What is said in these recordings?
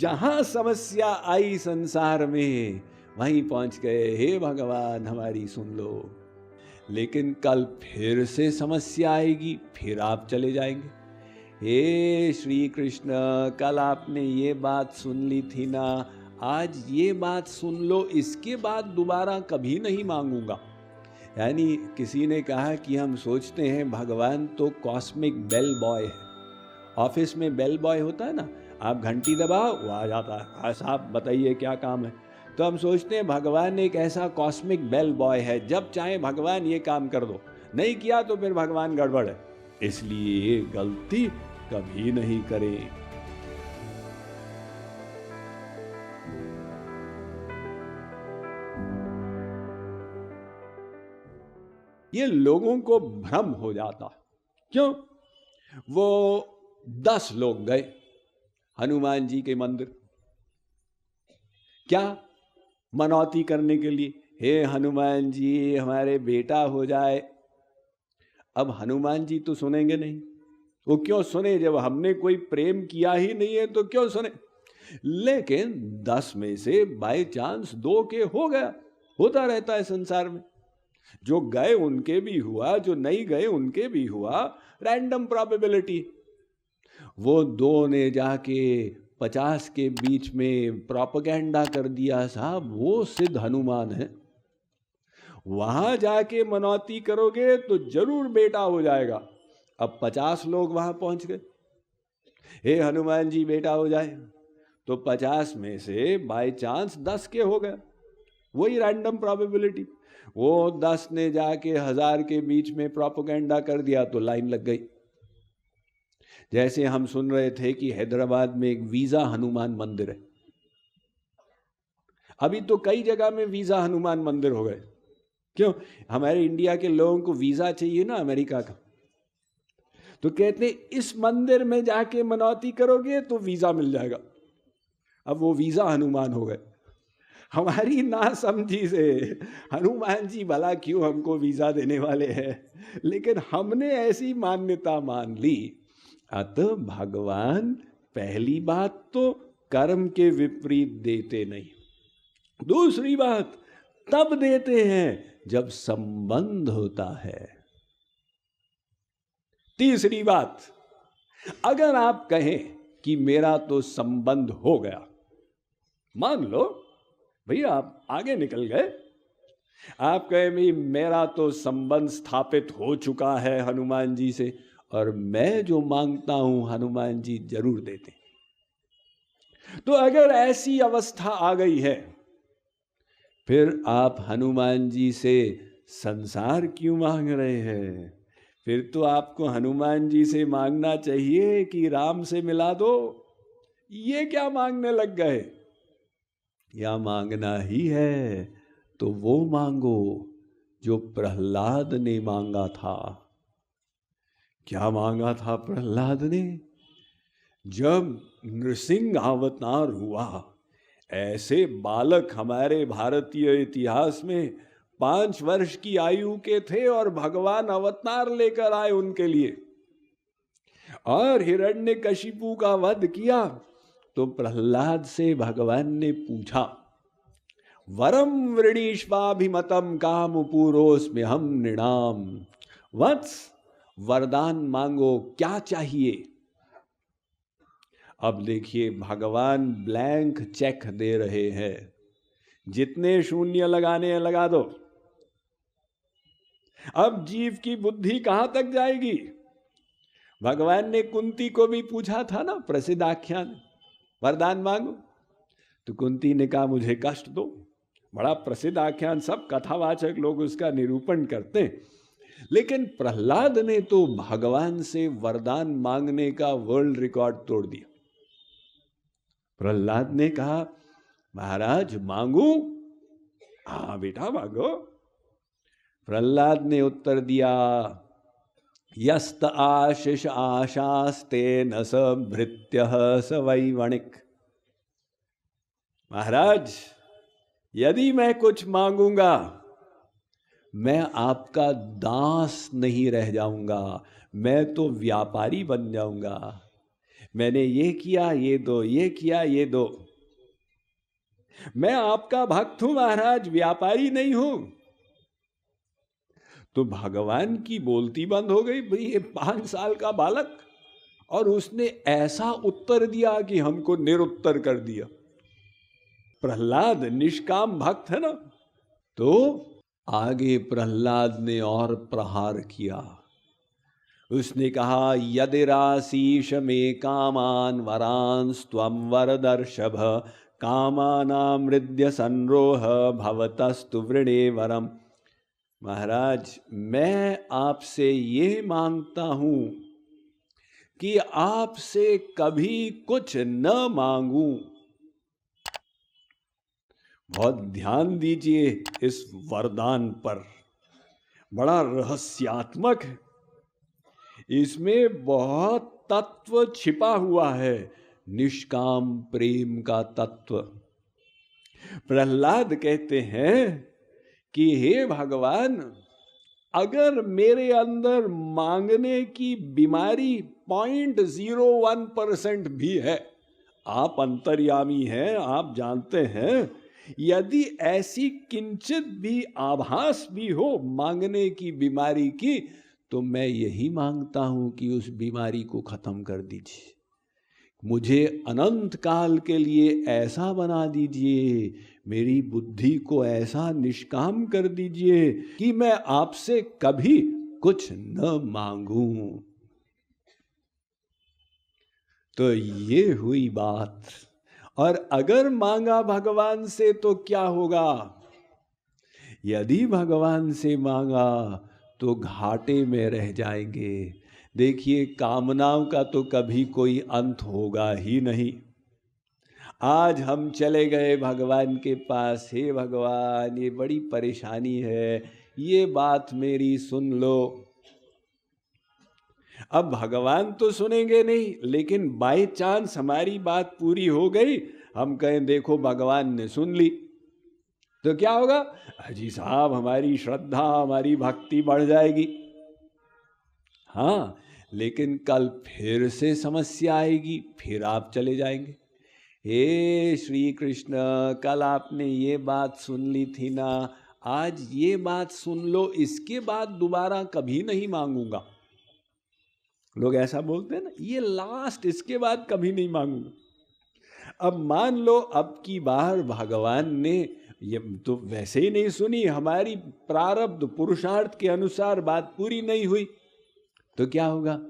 जहां समस्या आई संसार में वहीं पहुंच गए, हे भगवान हमारी सुन लो। लेकिन कल फिर से समस्या आएगी, फिर आप चले जाएंगे। हे श्री कृष्ण, कल आपने ये बात सुन ली थी ना, आज ये बात सुन लो, इसके बाद दोबारा कभी नहीं मांगूंगा। यानी किसी ने कहा कि हम सोचते हैं भगवान तो कॉस्मिक बेल बॉय है। ऑफिस में बेल बॉय होता है ना, आप घंटी दबाओ वो आ जाता है, हाँ साहब बताइए क्या काम है। तो हम सोचते हैं भगवान एक ऐसा कॉस्मिक बेल बॉय है, जब चाहे भगवान ये काम कर दो, नहीं किया तो फिर भगवान गड़बड़ है। इसलिए ये गलती कभी नहीं करें। ये लोगों को भ्रम हो जाता। क्यों? वो 10 लोग गए हनुमान जी के मंदिर, क्या मनौती करने के लिए, हे हनुमान जी हमारे बेटा हो जाए। अब हनुमान जी तो सुनेंगे नहीं, वो क्यों सुने, जब हमने कोई प्रेम किया ही नहीं है तो क्यों सुने। लेकिन 10 में से बाय चांस 2 के हो गया, होता रहता है संसार में। जो गए उनके भी हुआ, जो नहीं गए उनके भी हुआ, रैंडम प्रोबेबिलिटी। वो 2 ने जाके 50 के बीच में प्रोपेगेंडा कर दिया, साहब वो सिद्ध हनुमान है, वहां जाके मनौती करोगे तो जरूर बेटा हो जाएगा। अब 50 लोग वहां पहुंच गए, हे हनुमान जी बेटा हो जाए, तो 50 में से बाय चांस 10 के हो गए, वही रैंडम प्रोबेबिलिटी। वो 10 ने जाके 1000 के बीच में प्रोपेगेंडा कर दिया तो लाइन लग गई। जैसे हम सुन रहे थे कि हैदराबाद में एक वीजा हनुमान मंदिर है, अभी तो कई जगह में वीजा हनुमान मंदिर हो गए। क्यों? हमारे इंडिया के लोगों को वीजा चाहिए ना अमेरिका का, तो कहते इस मंदिर में जाके मनौती करोगे तो वीजा मिल जाएगा। अब वो वीजा हनुमान हो गए। हमारी नासमझी से हनुमान जी भला क्यों हमको वीजा देने वाले हैं, लेकिन हमने ऐसी मान्यता मान ली। अतः भगवान पहली बात तो कर्म के विपरीत देते नहीं, दूसरी बात तब देते हैं जब संबंध होता है, तीसरी बात अगर आप कहें कि मेरा तो संबंध हो गया, मान लो भैया आप आगे निकल गए, आप कहे भाई मेरा तो संबंध स्थापित हो चुका है हनुमान जी से, और मैं जो मांगता हूं हनुमान जी जरूर देते। तो अगर ऐसी अवस्था आ गई है, फिर आप हनुमान जी से संसार क्यों मांग रहे हैं? फिर तो आपको हनुमान जी से मांगना चाहिए कि राम से मिला दो। ये क्या मांगने लग गए? या मांगना ही है तो वो मांगो जो प्रहलाद ने मांगा था। क्या मांगा था प्रहलाद ने? जब नृसिंह अवतार हुआ, ऐसे बालक हमारे भारतीय इतिहास में 5 वर्ष की आयु के थे और भगवान अवतार लेकर आए उनके लिए, और हिरण्यकशिपु का वध किया। तो प्रहलाद से भगवान ने पूछा, वरम वृणीष्वाभिमतम काम पुरोस्म्य हम नृणाम। वत्स वरदान मांगो, क्या चाहिए? अब देखिए भगवान ब्लैंक चेक दे रहे हैं, जितने शून्य लगाने हैं लगा दो। अब जीव की बुद्धि कहां तक जाएगी? भगवान ने कुंती को भी पूछा था ना, प्रसिद्ध आख्यान, वरदान मांगो, तो कुंती ने कहा मुझे कष्ट दो। बड़ा प्रसिद्ध आख्यान, सब कथावाचक लोग उसका निरूपण करते हैं। लेकिन प्रहलाद ने तो भगवान से वरदान मांगने का वर्ल्ड रिकॉर्ड तोड़ दिया। प्रहलाद ने कहा महाराज मांगू? हाँ बेटा मांगो। प्रहलाद ने उत्तर दिया, यस्त आशिष आशास्ते न स भृत्य स वै वणिक। महाराज यदि मैं कुछ मांगूंगा, मैं आपका दास नहीं रह जाऊंगा, मैं तो व्यापारी बन जाऊंगा। मैंने ये किया, ये दो, ये किया, ये दो। मैं आपका भक्त हूं महाराज, व्यापारी नहीं हूं। तो भगवान की बोलती बंद हो गई। भाई ये 5 साल का बालक, और उसने ऐसा उत्तर दिया कि हमको निरुत्तर कर दिया। प्रहलाद निष्काम भक्त है ना। तो आगे प्रहलाद ने और प्रहार किया। उसने कहा, यदिराशीष में कामान वरांस्त्वं वरदर्शभ कामानामृद्य संरोह भवतस्तु वृणे वरम। महाराज, मैं आपसे ये मांगता हूं कि आपसे कभी कुछ न मांगूं। बहुत ध्यान दीजिए इस वरदान पर, बड़ा रहस्यात्मक है, इसमें बहुत तत्व छिपा हुआ है, निष्काम प्रेम का तत्व। प्रहलाद कहते हैं कि हे भगवान, अगर मेरे अंदर मांगने की बीमारी 0.01% भी है, आप अंतर्यामी हैं, आप जानते हैं, यदि ऐसी किंचित भी आभास भी हो मांगने की बीमारी की, तो मैं यही मांगता हूं कि उस बीमारी को खत्म कर दीजिए। मुझे अनंत काल के लिए ऐसा बना दीजिए, मेरी बुद्धि को ऐसा निष्काम कर दीजिए कि मैं आपसे कभी कुछ न मांगूं। तो ये हुई बात। और अगर मांगा भगवान से तो क्या होगा? यदि भगवान से मांगा तो घाटे में रह जाएंगे। देखिए, कामनाओं का तो कभी कोई अंत होगा ही नहीं। आज हम चले गए भगवान के पास, हे भगवान ये बड़ी परेशानी है, ये बात मेरी सुन लो। अब भगवान तो सुनेंगे नहीं, लेकिन बाय चांस हमारी बात पूरी हो गई, हम कहें देखो भगवान ने सुन ली, तो क्या होगा? अजी साहब, हमारी श्रद्धा, हमारी भक्ति बढ़ जाएगी। हाँ, लेकिन कल फिर से समस्या आएगी, फिर आप चले जाएंगे। हे श्री कृष्ण, कल आपने ये बात सुन ली थी ना, आज ये बात सुन लो, इसके बाद दोबारा कभी नहीं मांगूंगा। लोग ऐसा बोलते हैं ना, ये लास्ट, इसके बाद कभी नहीं मांगूंगा। अब मान लो अब की बार भगवान ने ये तो वैसे ही नहीं सुनी, हमारी प्रारब्ध पुरुषार्थ के अनुसार बात पूरी नहीं हुई, तो क्या होगा?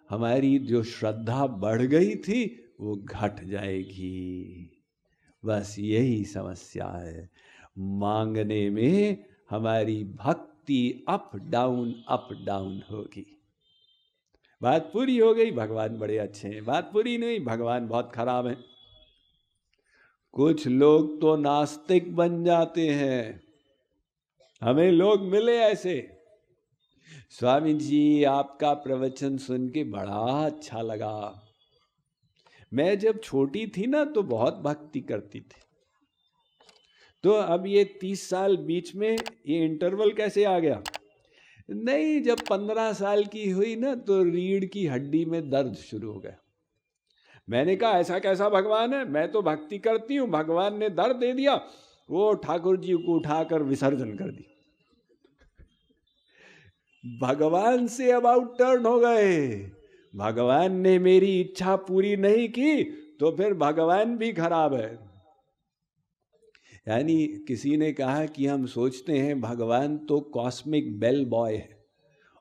हमारी जो श्रद्धा बढ़ गई थी वो घट जाएगी। बस यही समस्या है, मांगने में हमारी भक्ति अप डाउन होगी। बात पूरी हो गई, भगवान बड़े अच्छे हैं, बात पूरी नहीं, भगवान बहुत खराब हैं। कुछ लोग तो नास्तिक बन जाते हैं। हमें लोग मिले ऐसे, स्वामी जी आपका प्रवचन सुन के बड़ा अच्छा लगा, मैं जब छोटी थी ना तो बहुत भक्ति करती थी, तो अब ये 30 साल बीच में ये इंटरवल कैसे आ गया? नहीं, जब 15 साल की हुई ना तो रीढ़ की हड्डी में दर्द शुरू हो गया। मैंने कहा ऐसा कैसा भगवान है, मैं तो भक्ति करती हूँ, भगवान ने दर्द दे दिया। वो ठाकुर जी को उठाकर विसर्जन कर दी। भगवान से अबाउट टर्न हो गए। भगवान ने मेरी इच्छा पूरी नहीं की तो फिर भगवान भी खराब है। यानी किसी ने कहा कि हम सोचते हैं भगवान तो कॉस्मिक बेल बॉय है।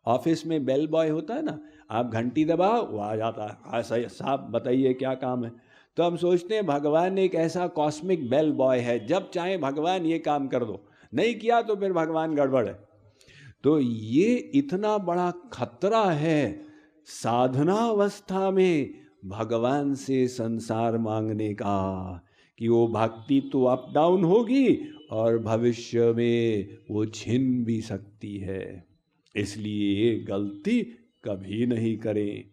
ऑफिस में बेल बॉय होता है ना, आप घंटी दबाओ वो आ जाता है, ऐसा साहब बताइए क्या काम है। तो हम सोचते हैं भगवान एक ऐसा कॉस्मिक बेल बॉय है, जब चाहे भगवान ये काम कर दो, नहीं किया तो फिर भगवान गड़बड़ है। तो ये इतना बड़ा खतरा है साधनावस्था में भगवान से संसार मांगने का, कि वो भक्ति तो अप डाउन होगी और भविष्य में वो छिन भी सकती है। इसलिए ये गलती कभी नहीं करें।